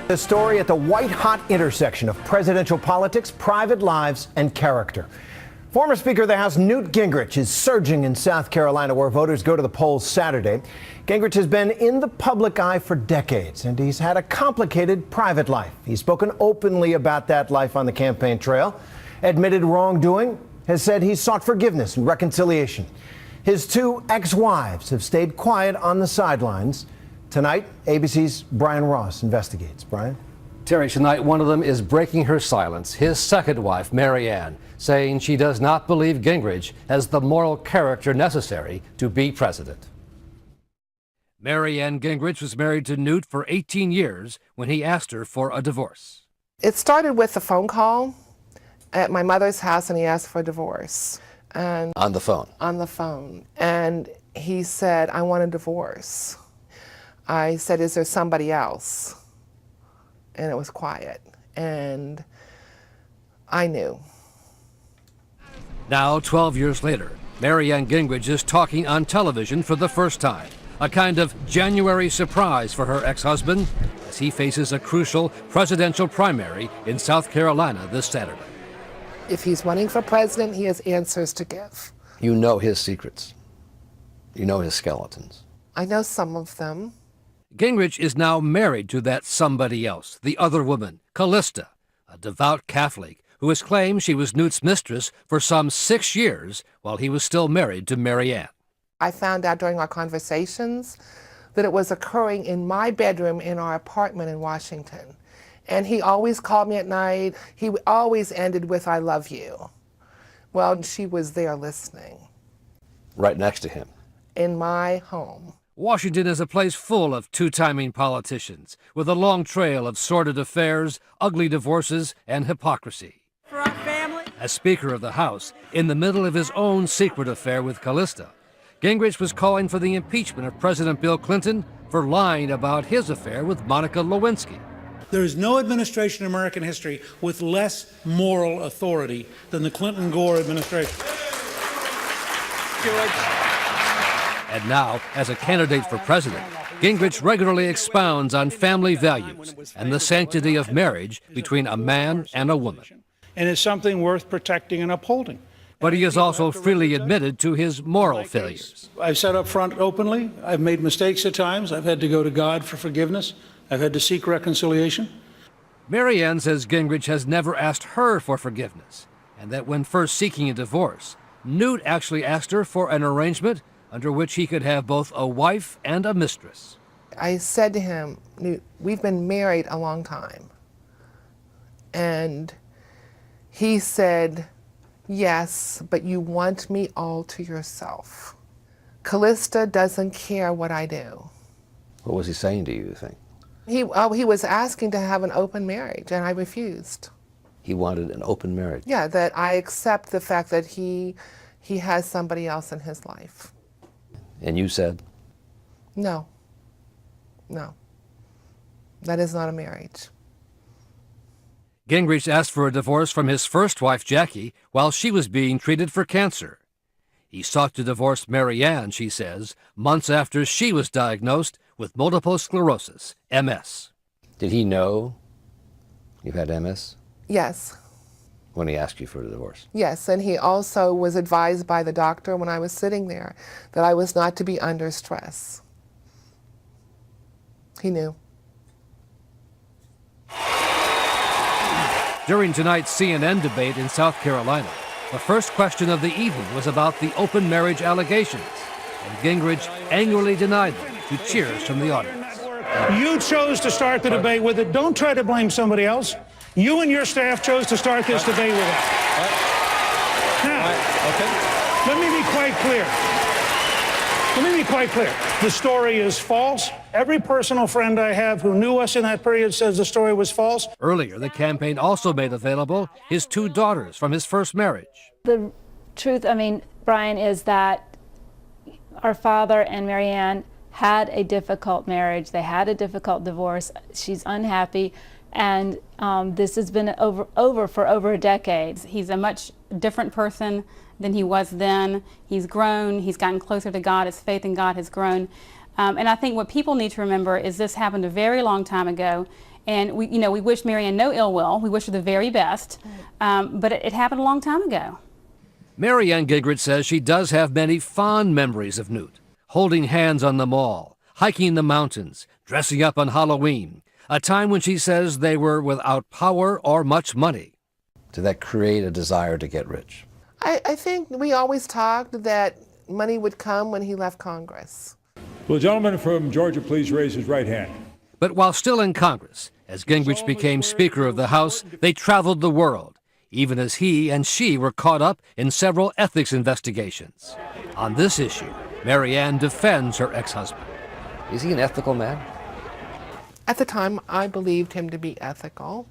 The story at the white-hot intersection of presidential politics, private lives, and character. Former Speaker of the House Newt Gingrich is surging in South Carolina, where voters go to the polls Saturday. Gingrich has been in the public eye for decades, and he's had a complicated private life. He's spoken openly about that life on the campaign trail, admitted wrongdoing, has said he's sought forgiveness and reconciliation. His two ex-wives have stayed quiet on the sidelines. Tonight, ABC's Brian Ross investigates. Brian? Terry, tonight one of them is breaking her silence. His second wife, Marianne, saying she does not believe Gingrich has the moral character necessary to be president. Marianne Gingrich was married to Newt for 18 years when he asked her for a divorce. It started with a phone call at my mother's house, and he asked for a divorce. And on the phone? On the phone. And he said, I want a divorce. I said, is there somebody else? And it was quiet. And I knew. Now, 12 years later, Marianne Gingrich is talking on television for the first time. A kind of January surprise for her ex-husband as he faces a crucial presidential primary in South Carolina this Saturday. If he's running for president, he has answers to give. You know his secrets. You know his skeletons. I know some of them. Gingrich is now married to that somebody else, the other woman, Callista, a devout Catholic who has claimed she was Newt's mistress for some 6 years while he was still married to Marianne. I found out during our conversations that it was occurring in my bedroom in our apartment in Washington. And he always called me at night. He always ended with, I love you. Well, she was there listening. Right next to him. In my home. Washington is a place full of two-timing politicians with a long trail of sordid affairs, ugly divorces, and hypocrisy. For our family. As Speaker of the House, in the middle of his own secret affair with Callista, Gingrich was calling for the impeachment of President Bill Clinton for lying about his affair with Monica Lewinsky. There is no administration in American history with less moral authority than the Clinton-Gore administration. And now, as a candidate for president, Gingrich regularly expounds on family values and the sanctity of marriage between a man and a woman. And it's something worth protecting and upholding. But he has also freely admitted to his moral failures. I've said up front openly, I've made mistakes at times. I've had to go to God for forgiveness. I've had to seek reconciliation. Marianne says Gingrich has never asked her for forgiveness, and that when first seeking a divorce, Newt actually asked her for an arrangement under which he could have both a wife and a mistress. I said to him, Newt, we've been married a long time. And he said, yes, but you want me all to yourself. Callista doesn't care what I do. What was he saying to you, you think? He was asking to have an open marriage, and I refused. He wanted an open marriage? Yeah, that I accept the fact that he has somebody else in his life. And you said? No. No. That is not a marriage. Gingrich asked for a divorce from his first wife, Jackie, while she was being treated for cancer. He sought to divorce Marianne, she says, months after she was diagnosed with multiple sclerosis, MS. Did he know you had MS? Yes. When he asked you for a divorce? Yes, and he also was advised by the doctor when I was sitting there that I was not to be under stress. He knew. During tonight's CNN debate in South Carolina, the first question of the evening was about the open marriage allegations, and Gingrich angrily denied them to cheers from the audience. You chose to start the debate with it. Don't try to blame somebody else. You and your staff chose to start this debate with it. Now, let me be quite clear. Let me be quite clear. The story is false. Every personal friend I have who knew us in that period says the story was false. Earlier, the campaign also made available his two daughters from his first marriage. The truth, Brian, is that our father and Marianne had a difficult marriage. They had a difficult divorce. She's unhappy, and this has been over for over a decade. He's a much different person than he was then. He's grown. He's gotten closer to God. His faith in God has grown. And I think what people need to remember is this happened a very long time ago, And we wish Marianne no ill will. We wish her the very best. But it happened a long time ago. Marianne Gingrich says she does have many fond memories of Newt, holding hands on the mall, hiking the mountains, dressing up on Halloween, a time when she says they were without power or much money. Did that create a desire to get rich? I think we always talked that money would come when he left Congress. Will the gentleman from Georgia please raise his right hand? But while still in Congress, as Gingrich became Speaker of the House, they traveled the world, even as he and she were caught up in several ethics investigations. On this issue, Marianne defends her ex-husband. Is he an ethical man? At the time, I believed him to be ethical.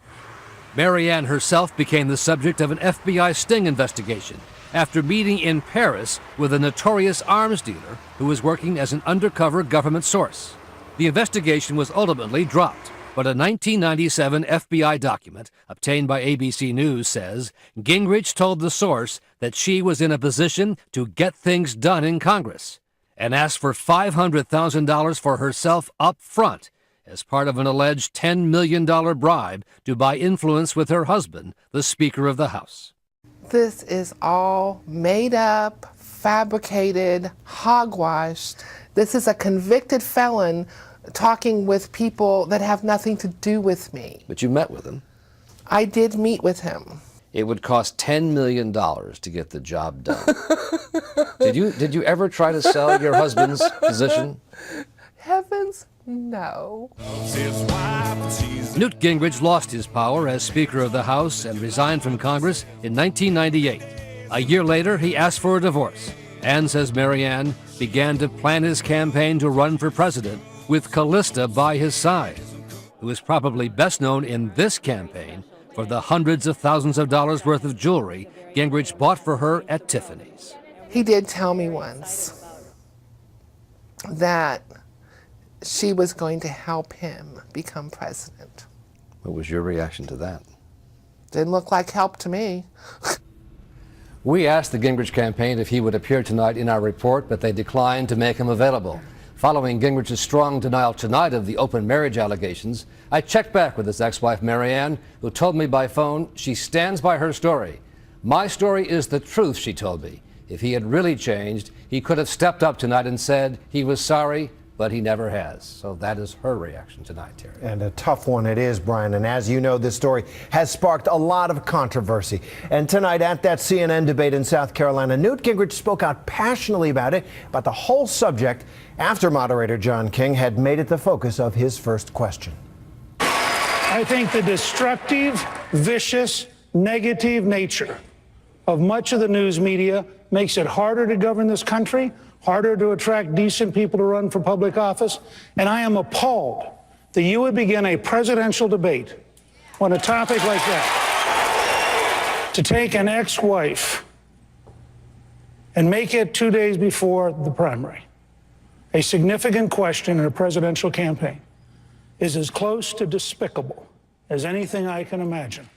Marianne herself became the subject of an FBI sting investigation after meeting in Paris with a notorious arms dealer who was working as an undercover government source. The investigation was ultimately dropped, but a 1997 FBI document obtained by ABC News says Gingrich told the source that she was in a position to get things done in Congress and asked for $500,000 for herself up front as part of an alleged $10 million bribe to buy influence with her husband, the Speaker of the House. This is all made up, fabricated, hogwashed. This is a convicted felon talking with people that have nothing to do with me. But you met with him. I did meet with him. It would cost $10 million to get the job done. Did you ever try to sell your husband's position? Heavens, no. Newt Gingrich lost his power as Speaker of the House and resigned from Congress in 1998. A year later, he asked for a divorce and, says Marianne, began to plan his campaign to run for president with Callista by his side, who is probably best known in this campaign for the hundreds of thousands of dollars worth of jewelry Gingrich bought for her at Tiffany's. He did tell me once that she was going to help him become president. What was your reaction to that? Didn't look like help to me. We asked the Gingrich campaign if he would appear tonight in our report, but they declined to make him available. Following Gingrich's strong denial tonight of the open marriage allegations, I checked back with his ex-wife Marianne, who told me by phone she stands by her story. My story is the truth, she told me. If he had really changed, he could have stepped up tonight and said he was sorry, but he never has. So that is her reaction tonight, Terry. And a tough one it is, Brian. And as you know, this story has sparked a lot of controversy. And tonight at that CNN debate in South Carolina, Newt Gingrich spoke out passionately about the whole subject, after moderator John King had made it the focus of his first question. I think the destructive, vicious, negative nature of much of the news media makes it harder to govern this country, harder to attract decent people to run for public office, and I am appalled that you would begin a presidential debate on a topic like that, to take an ex-wife and make it 2 days before the primary a significant question in a presidential campaign, is as close to despicable as anything I can imagine.